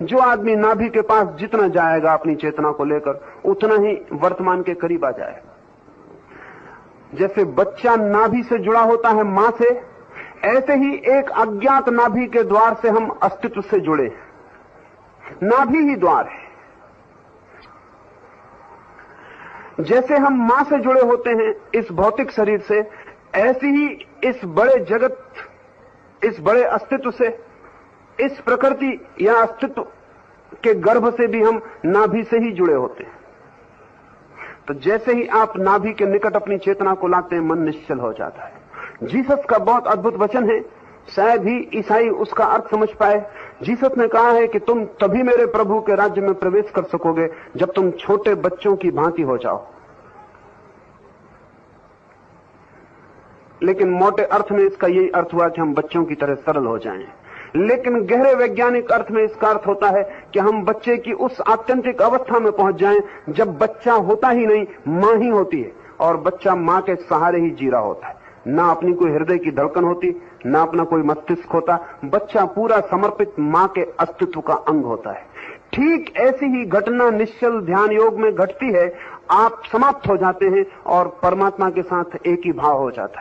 जो आदमी नाभि के पास जितना जाएगा अपनी चेतना को लेकर, उतना ही वर्तमान के करीब आ जाएगा। जैसे बच्चा नाभि से जुड़ा होता है मां से, ऐसे ही एक अज्ञात नाभि के द्वार से हम अस्तित्व से जुड़े। नाभि ही द्वार है। जैसे हम मां से जुड़े होते हैं इस भौतिक शरीर से, ऐसे ही इस बड़े जगत, इस बड़े अस्तित्व से, इस प्रकृति या अस्तित्व के गर्भ से भी हम नाभि से ही जुड़े होते हैं। तो जैसे ही आप नाभि के निकट अपनी चेतना को लाते हैं, मन निश्चल हो जाता है। जीसस का बहुत अद्भुत वचन है, शायद ही ईसाई उसका अर्थ समझ पाए। जीसस ने कहा है कि तुम तभी मेरे प्रभु के राज्य में प्रवेश कर सकोगे जब तुम छोटे बच्चों की भांति हो जाओ। लेकिन मोटे अर्थ में इसका यही अर्थ हुआ कि हम बच्चों की तरह सरल हो जाएं। लेकिन गहरे वैज्ञानिक अर्थ में इसका अर्थ होता है कि हम बच्चे की उस आत्यंतिक अवस्था में पहुंच जाएं जब बच्चा होता ही नहीं, मां ही होती है, और बच्चा मां के सहारे ही जी रहा होता है। ना अपनी कोई हृदय की धड़कन होती, ना अपना कोई मस्तिष्क होता। बच्चा पूरा समर्पित मां के अस्तित्व का अंग होता है। ठीक ऐसी ही घटना निश्चल ध्यान योग में घटती है। आप समाप्त हो जाते हैं और परमात्मा के साथ एक ही भाव हो जाता है।